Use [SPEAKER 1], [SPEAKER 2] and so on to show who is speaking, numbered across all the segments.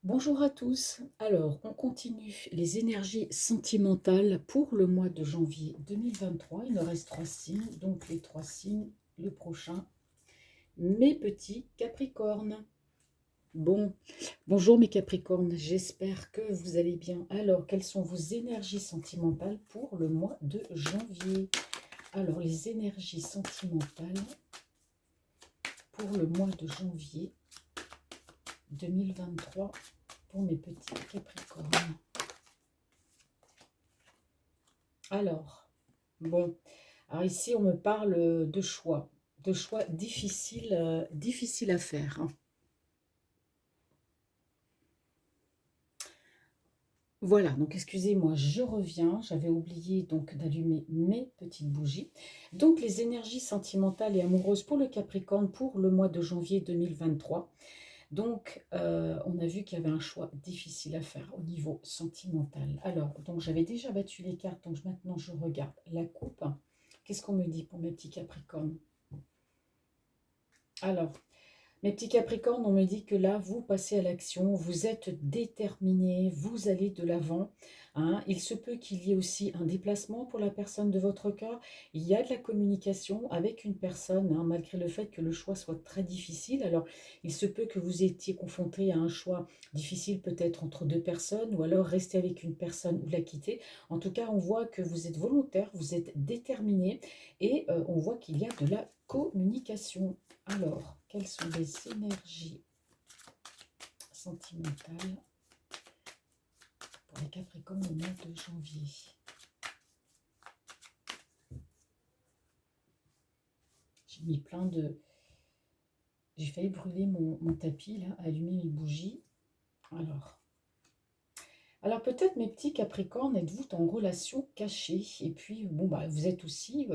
[SPEAKER 1] Bonjour à tous. Alors, on continue les énergies sentimentales pour le mois de janvier 2023. Il nous reste trois signes, donc les trois signes, le prochain, mes petits Capricornes. Bon, bonjour mes Capricornes, j'espère que vous allez bien. Alors, quelles sont vos énergies sentimentales pour le mois de janvier? Alors, les énergies sentimentales pour le mois de janvier 2023 pour mes petits Capricornes. Alors, bon, alors ici on me parle de choix difficiles, difficiles à faire, hein. Voilà, donc excusez-moi, je reviens, j'avais oublié donc d'allumer mes petites bougies. Donc les énergies sentimentales et amoureuses pour le Capricorne pour le mois de janvier 2023. Donc on a vu qu'il y avait un choix difficile à faire au niveau sentimental. Alors, donc j'avais déjà battu les cartes, donc maintenant je regarde la coupe. Qu'est-ce qu'on me dit pour mes petits Capricornes? Alors, mes petits Capricornes, on me dit que là, vous passez à l'action, vous êtes déterminés, vous allez de l'avant, hein. Il se peut qu'il y ait aussi un déplacement pour la personne de votre cœur. Il y a de la communication avec une personne, hein, malgré le fait que le choix soit très difficile. Alors, il se peut que vous étiez confronté à un choix difficile, peut-être entre deux personnes, ou alors rester avec une personne ou la quitter. En tout cas, on voit que vous êtes volontaire, vous êtes déterminé, et on voit qu'il y a de la communication. Alors, quelles sont les énergies sentimentales pour les Capricornes au mois de janvier? J'ai mis plein de... J'ai failli brûler mon tapis, là, allumer mes bougies. Alors peut-être mes petits Capricornes, êtes-vous en relation cachée? Et puis, bon, bah, vous êtes aussi...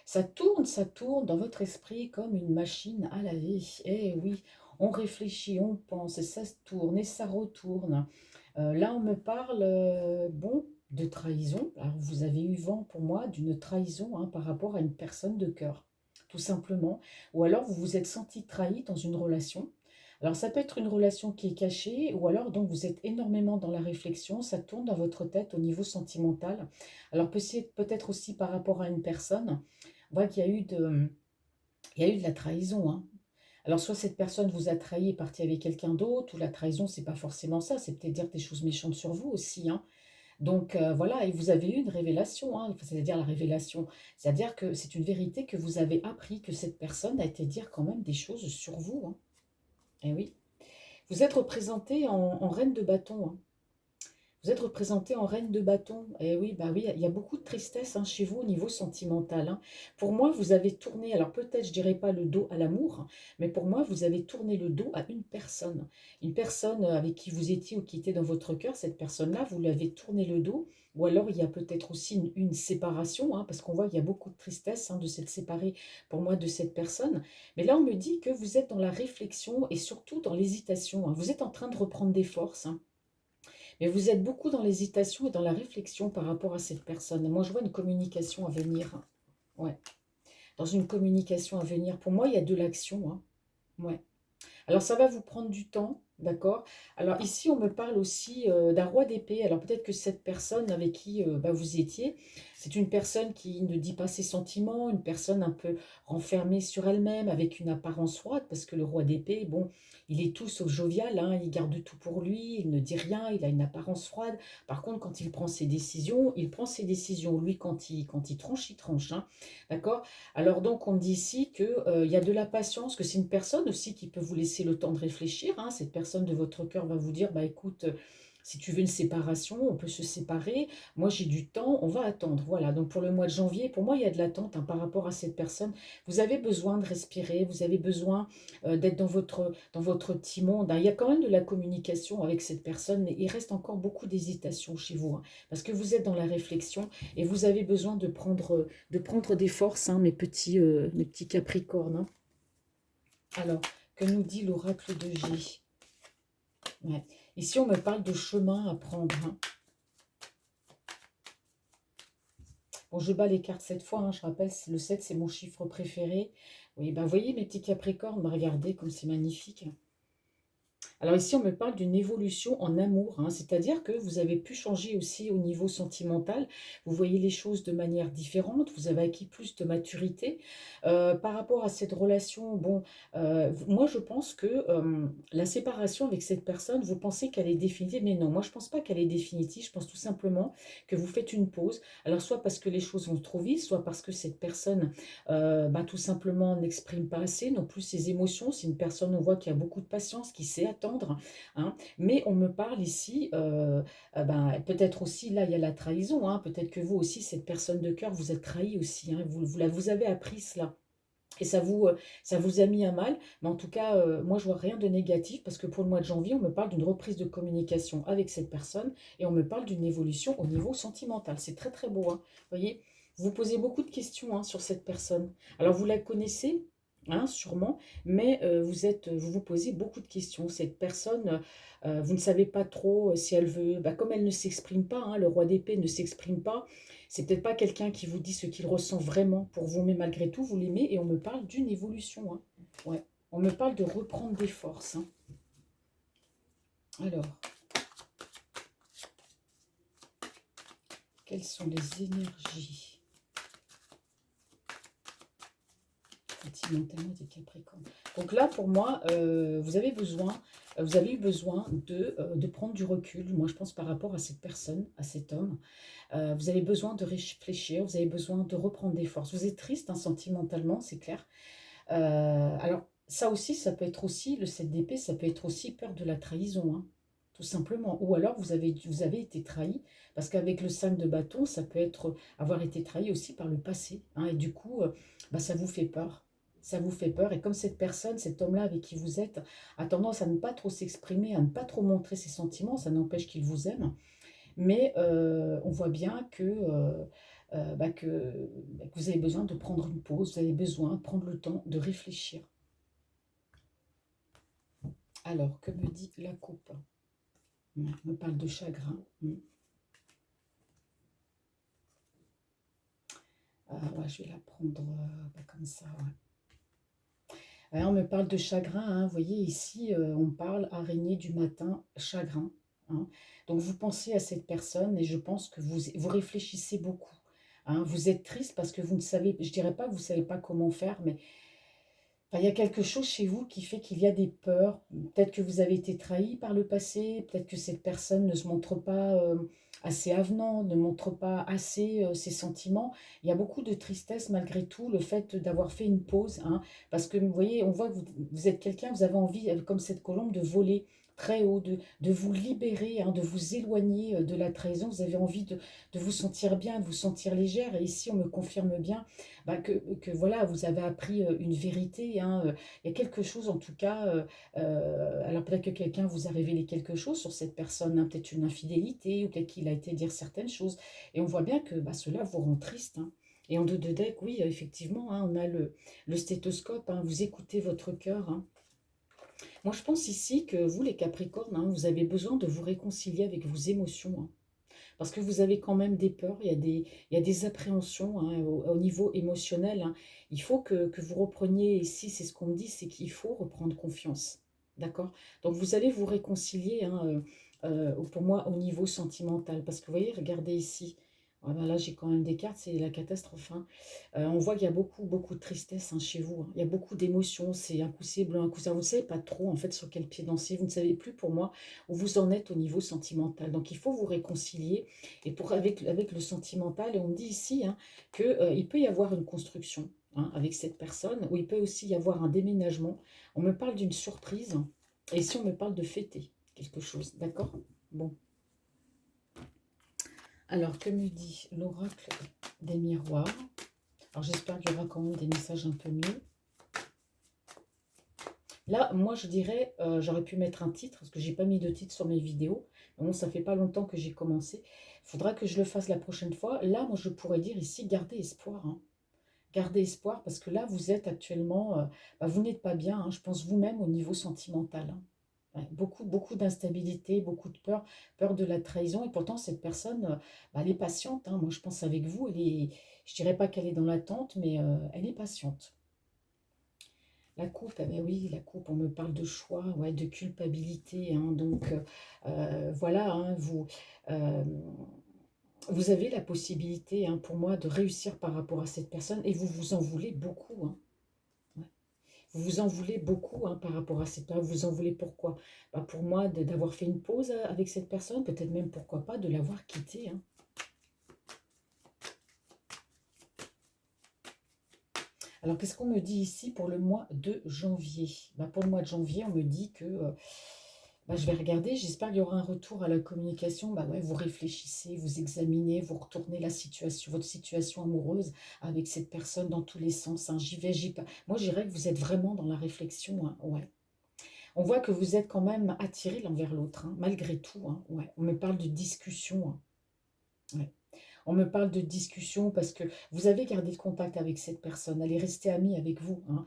[SPEAKER 1] ça tourne dans votre esprit comme une machine à laver. Eh oui, on réfléchit, on pense, et ça se tourne, et ça retourne. Là, on me parle, bon, de trahison. Alors, vous avez eu vent pour moi d'une trahison, hein, par rapport à une personne de cœur, tout simplement. Ou alors, vous vous êtes senti trahi dans une relation. Alors, ça peut être une relation qui est cachée, ou alors, donc, vous êtes énormément dans la réflexion, ça tourne dans votre tête au niveau sentimental. Alors, peut-être aussi par rapport à une personne. On voit qu'il y a eu il y a eu de la trahison, hein. Alors, soit cette personne vous a trahi et est partie avec quelqu'un d'autre, ou la trahison, c'est pas forcément ça, c'est peut-être dire des choses méchantes sur vous aussi, hein. Donc, voilà, et vous avez eu une révélation, hein, enfin, c'est-à-dire la révélation, c'est-à-dire que c'est une vérité que vous avez appris, que cette personne a été dire quand même des choses sur vous, hein. Eh oui. Vous êtes représenté en reine de bâton, hein. Vous êtes représenté en reine de bâton. Et oui, bah oui, il y a beaucoup de tristesse, hein, chez vous au niveau sentimental, hein. Pour moi, vous avez tourné, alors peut-être je dirais pas le dos à l'amour, hein, mais pour moi, vous avez tourné le dos à une personne. Une personne avec qui vous étiez ou qui était dans votre cœur, cette personne-là, vous l'avez tourné le dos. Ou alors il y a peut-être aussi une séparation, hein, parce qu'on voit qu'il y a beaucoup de tristesse, hein, de s'être séparé pour moi de cette personne. Mais là, on me dit que vous êtes dans la réflexion et surtout dans l'hésitation, hein. Vous êtes en train de reprendre des forces, hein. Mais vous êtes beaucoup dans l'hésitation et dans la réflexion par rapport à cette personne. Moi, je vois une communication à venir. Ouais. Dans une communication à venir. Pour moi, il y a de l'action, hein. Ouais. Alors, ça va vous prendre du temps, d'accord? Alors, ici, on me parle aussi d'un roi d'épée. Alors, peut-être que cette personne avec qui bah, vous étiez, c'est une personne qui ne dit pas ses sentiments, une personne un peu renfermée sur elle-même, avec une apparence froide, parce que le roi d'épée, bon, il est tout sauf jovial, hein, il garde tout pour lui, il ne dit rien, il a une apparence froide. Par contre, quand il prend ses décisions, il prend ses décisions. Lui, quand il tranche, hein, d'accord? Alors donc, on me dit ici qu'il y a de la patience, que c'est une personne aussi qui peut vous laisser le temps de réfléchir, hein. Cette personne de votre cœur va vous dire, bah écoute, si tu veux une séparation, on peut se séparer. Moi, j'ai du temps, on va attendre. Voilà, donc pour le mois de janvier, pour moi, il y a de l'attente, hein, par rapport à cette personne. Vous avez besoin de respirer, vous avez besoin d'être dans votre petit monde, hein. Il y a quand même de la communication avec cette personne, mais il reste encore beaucoup d'hésitation chez vous, hein, parce que vous êtes dans la réflexion et vous avez besoin de prendre des forces, hein, mes petits Capricornes, hein. Alors, que nous dit l'oracle de G? Ouais. Ici, on me parle de chemin à prendre, hein. Bon, je bats les cartes cette fois, hein, je rappelle, le 7, c'est mon chiffre préféré. Oui, ben, vous voyez mes petits Capricornes, bah, regardez comme c'est magnifique. Alors ici, on me parle d'une évolution en amour, hein, c'est-à-dire que vous avez pu changer aussi au niveau sentimental. Vous voyez les choses de manière différente, vous avez acquis plus de maturité. Par rapport à cette relation, bon, moi je pense que la séparation avec cette personne, vous pensez qu'elle est définitive, mais non, moi je pense pas qu'elle est définitive, je pense tout simplement que vous faites une pause. Alors soit parce que les choses vont trop vite, soit parce que cette personne, bah, tout simplement n'exprime pas assez non plus ses émotions. C'est une personne, on voit, qui a beaucoup de patience, qui sait attendre, hein. Mais on me parle ici, ben, peut-être aussi, là, il y a la trahison, hein. Peut-être que vous aussi, cette personne de cœur, vous êtes trahi aussi, hein. Vous avez appris cela. Et ça vous a mis à mal, mais en tout cas, moi, je vois rien de négatif parce que pour le mois de janvier, on me parle d'une reprise de communication avec cette personne et on me parle d'une évolution au niveau sentimental. C'est très, très beau, hein. Vous voyez, vous posez beaucoup de questions, hein, sur cette personne. Alors, vous la connaissez, hein, sûrement, mais vous vous posez beaucoup de questions. Cette personne, vous ne savez pas trop si elle veut, bah, comme elle ne s'exprime pas, hein, le roi d'épée ne s'exprime pas, c'est peut-être pas quelqu'un qui vous dit ce qu'il ressent vraiment pour vous, mais malgré tout, vous l'aimez et on me parle d'une évolution, hein. Ouais. On me parle de reprendre des forces, hein. Alors, quelles sont les énergies sentimentalement des Capricornes? Donc là, pour moi, vous avez eu besoin de prendre du recul, moi je pense par rapport à cette personne, à cet homme. Vous avez besoin de réfléchir, vous avez besoin de reprendre des forces. Vous êtes triste, hein, sentimentalement, c'est clair. Alors, ça aussi, ça peut être aussi, le 7 d'épée, ça peut être aussi peur de la trahison, hein, tout simplement. Ou alors, vous avez été trahi, parce qu'avec le 5 de bâton, ça peut être avoir été trahi aussi par le passé, hein, et du coup, bah, ça vous fait peur. Ça vous fait peur. Et comme cette personne, cet homme-là avec qui vous êtes, a tendance à ne pas trop s'exprimer, à ne pas trop montrer ses sentiments, ça n'empêche qu'il vous aime. Mais on voit bien que vous avez besoin de prendre une pause, vous avez besoin de prendre le temps de réfléchir. Alors, que me dit la coupe? On me parle de chagrin. Ouais, je vais la prendre bah, comme ça. Ouais. Ouais, on me parle de chagrin, hein. Vous voyez, ici, on parle araignée du matin, chagrin, hein. Donc, vous pensez à cette personne et je pense que vous réfléchissez beaucoup, hein. Vous êtes triste parce que vous ne savez, je dirais pas que vous ne savez pas comment faire, mais enfin, il y a quelque chose chez vous qui fait qu'il y a des peurs. Peut-être que vous avez été trahi par le passé, peut-être que cette personne ne se montre pas assez avenant, ne montre pas assez ses sentiments. Il y a beaucoup de tristesse malgré tout, le fait d'avoir fait une pause, hein, parce que vous voyez, on voit que vous êtes quelqu'un, vous avez envie, comme cette colombe, de voler très haut, de vous libérer, hein, de vous éloigner de la trahison. Vous avez envie de vous sentir bien, de vous sentir légère. Et ici, on me confirme bien bah, que voilà, vous avez appris une vérité, hein, il y a quelque chose en tout cas, alors peut-être que quelqu'un vous a révélé quelque chose sur cette personne, hein, peut-être une infidélité, ou peut-être qu'il a été dire certaines choses. Et on voit bien que bah, cela vous rend triste, hein. Et en deux de deck, oui, effectivement, hein, on a le stéthoscope, hein, vous écoutez votre cœur, hein. Moi, je pense ici que vous, les Capricornes, hein, vous avez besoin de vous réconcilier avec vos émotions, hein. Parce que vous avez quand même des peurs, il y a des appréhensions, hein, au niveau émotionnel, hein. Il faut que vous repreniez, ici, c'est ce qu'on me dit, c'est qu'il faut reprendre confiance. D'accord? Donc vous allez vous réconcilier, hein, pour moi, au niveau sentimental. Parce que vous voyez, regardez ici. Ah ben là, j'ai quand même des cartes, c'est la catastrophe, hein. On voit qu'il y a beaucoup, beaucoup de tristesse, hein, chez vous, hein. Il y a beaucoup d'émotions, c'est un coup c'est blanc, un coup ça. Vous ne savez pas trop, en fait, sur quel pied danser. Vous ne savez plus, pour moi, où vous en êtes au niveau sentimental. Donc, il faut vous réconcilier. Et avec le sentimental, et on me dit ici, hein, qu'il peut y avoir une construction, hein, avec cette personne, ou il peut aussi y avoir un déménagement. On me parle d'une surprise, et ici, on me parle de fêter quelque chose. D'accord? Bon. Alors, que me dit l'oracle des miroirs? Alors, j'espère qu'il y aura quand même des messages un peu mieux. Là, moi, je dirais, j'aurais pu mettre un titre, parce que j'ai pas mis de titre sur mes vidéos. Bon, ça fait pas longtemps que j'ai commencé. Il faudra que je le fasse la prochaine fois. Là, moi, je pourrais dire ici, gardez espoir, hein. Gardez espoir, parce que là, vous êtes actuellement, bah, vous n'êtes pas bien, hein, je pense vous-même au niveau sentimental, hein. Ouais, beaucoup, beaucoup d'instabilité, beaucoup de peur, peur de la trahison. Et pourtant, cette personne, bah, elle est patiente, hein. Moi, je pense avec vous, je dirais pas qu'elle est dans l'attente, mais elle est patiente. La coupe, eh ben oui, la coupe, on me parle de choix, ouais, de culpabilité, hein, donc voilà, hein, euh, vous avez la possibilité, hein, pour moi, de réussir par rapport à cette personne et vous vous en voulez beaucoup, hein, ouais. Vous vous en voulez beaucoup, hein, par rapport à cette personne. Vous vous en voulez pourquoi? Bah, pour moi, d'avoir fait une pause avec cette personne, peut-être même pourquoi pas de l'avoir quittée, hein. Alors, qu'est-ce qu'on me dit ici pour le mois de janvier? Bah, pour le mois de janvier, on me dit que bah, je vais regarder, j'espère qu'il y aura un retour à la communication. Bah ouais, vous réfléchissez, vous examinez, vous retournez la situation, votre situation amoureuse avec cette personne dans tous les sens, hein. J'y vais, j'y pas. Moi, je dirais que vous êtes vraiment dans la réflexion, hein, ouais. On voit que vous êtes quand même attiré l'un vers l'autre, hein, malgré tout, hein, ouais. On me parle de discussion, hein, ouais. On me parle de discussion parce que vous avez gardé le contact avec cette personne, elle est restée amie avec vous, hein,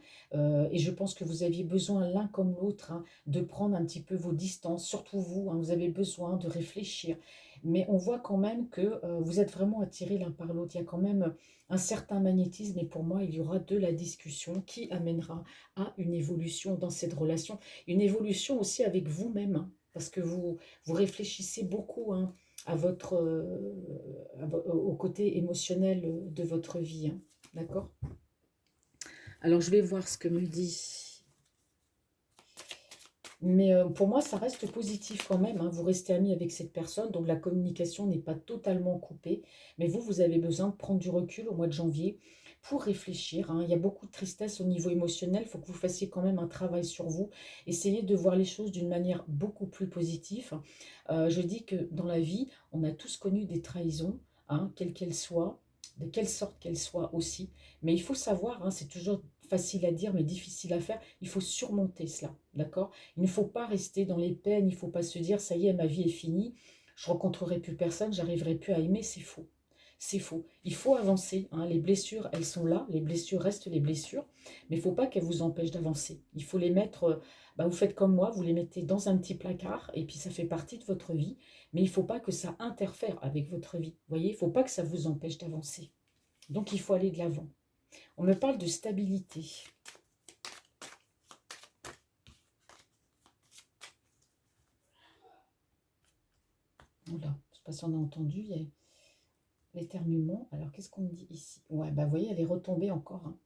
[SPEAKER 1] et je pense que vous aviez besoin l'un comme l'autre, hein, de prendre un petit peu vos distances, surtout vous, hein, vous avez besoin de réfléchir. Mais on voit quand même que vous êtes vraiment attirés l'un par l'autre. Il y a quand même un certain magnétisme et pour moi, il y aura de la discussion qui amènera à une évolution dans cette relation. Une évolution aussi avec vous-même, hein, parce que vous réfléchissez beaucoup, hein, à votre, au côté émotionnel de votre vie, hein. D'accord? Alors, je vais voir ce que me dit. Mais pour moi, ça reste positif quand même, hein. Vous restez amis avec cette personne, donc la communication n'est pas totalement coupée. Mais vous avez besoin de prendre du recul au mois de janvier pour réfléchir, hein. Il y a beaucoup de tristesse au niveau émotionnel. Il faut que vous fassiez quand même un travail sur vous. Essayez de voir les choses d'une manière beaucoup plus positive. Je dis que dans la vie, on a tous connu des trahisons, hein, quelles qu'elles soient, de quelle sorte qu'elles soient aussi. Mais il faut savoir, hein, c'est toujours facile à dire, mais difficile à faire. Il faut surmonter cela, d'accord? Il ne faut pas rester dans les peines, il ne faut pas se dire, ça y est, ma vie est finie, je ne rencontrerai plus personne, j'arriverai plus à aimer, c'est faux. C'est faux. Il faut avancer, hein. Les blessures, elles sont là, les blessures restent les blessures, mais il ne faut pas qu'elles vous empêchent d'avancer. Il faut les mettre, bah, vous faites comme moi, vous les mettez dans un petit placard, et puis ça fait partie de votre vie, mais il ne faut pas que ça interfère avec votre vie. Vous voyez, il ne faut pas que ça vous empêche d'avancer. Donc il faut aller de l'avant. On me parle de stabilité. Voilà, je ne sais pas si on a entendu, il y a l'éternuement. Alors, qu'est-ce qu'on me dit ici? Ouais, bah vous voyez, elle est retombée encore, hein.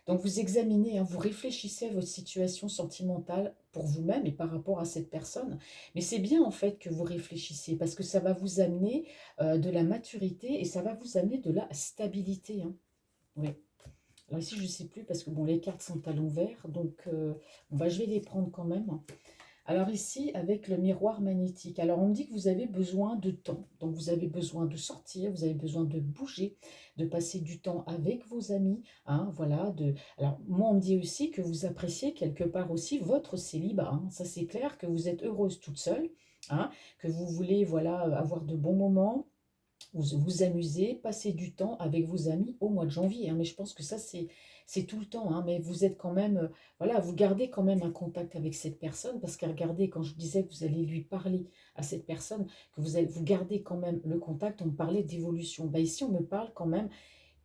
[SPEAKER 1] Donc, vous examinez, hein, vous réfléchissez à votre situation sentimentale pour vous-même et par rapport à cette personne. Mais c'est bien, en fait, que vous réfléchissiez parce que ça va vous amener de la maturité et ça va vous amener de la stabilité, hein. Oui. Alors ici, je ne sais plus parce que, bon, les cartes sont à l'envers. Donc, bon, bah, je vais les prendre quand même. Alors ici, avec le miroir magnétique, alors on me dit que vous avez besoin de temps. Donc vous avez besoin de sortir, vous avez besoin de bouger, de passer du temps avec vos amis, hein, voilà. Alors moi, on me dit aussi que vous appréciez quelque part aussi votre célibat, hein. Ça c'est clair, que vous êtes heureuse toute seule, hein, que vous voulez, voilà, avoir de bons moments, vous amuser, passer du temps avec vos amis au mois de janvier, hein. Mais je pense que ça, c'est tout le temps, hein. Mais vous êtes quand même, voilà, vous gardez quand même un contact avec cette personne, parce que regardez, quand je disais que vous allez lui parler à cette personne, que vous gardez quand même le contact, on me parlait d'évolution. Bah, ici, on me parle quand même,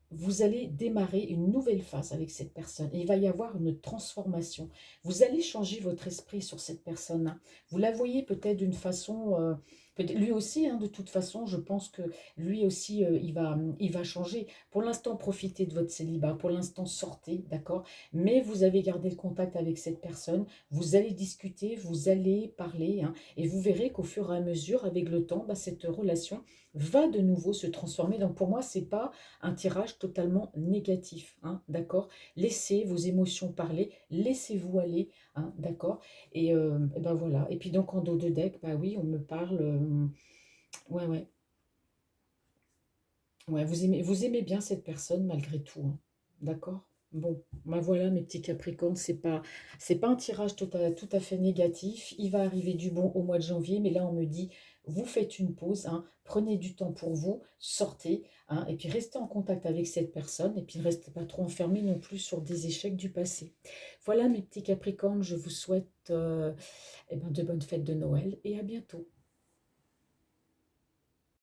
[SPEAKER 1] vous allez démarrer une nouvelle phase avec cette personne et il va y avoir une transformation. Vous allez changer votre esprit sur cette personne, hein. Vous la voyez peut-être d'une façon, lui aussi, hein, de toute façon, je pense que lui aussi, il va changer. Pour l'instant, profitez de votre célibat, pour l'instant, sortez, d'accord? Mais vous avez gardé le contact avec cette personne, vous allez discuter, vous allez parler, hein, et vous verrez qu'au fur et à mesure, avec le temps, bah, cette relation va de nouveau se transformer. Donc pour moi, c'est pas un tirage totalement négatif, hein, d'accord? Laissez vos émotions parler, laissez-vous aller, hein, d'accord? Et ben voilà. Et puis donc en dos de deck, bah oui, on me parle. Ouais, ouais, ouais, vous aimez bien cette personne malgré tout, hein, d'accord? Bon, ben voilà mes petits Capricornes, c'est pas un tirage tout à fait négatif. Il va arriver du bon au mois de janvier, mais là on me dit, vous faites une pause, hein, prenez du temps pour vous, sortez, hein, et puis restez en contact avec cette personne, et puis ne restez pas trop enfermés non plus sur des échecs du passé. Voilà mes petits Capricornes, je vous souhaite eh ben, de bonnes fêtes de Noël et à bientôt.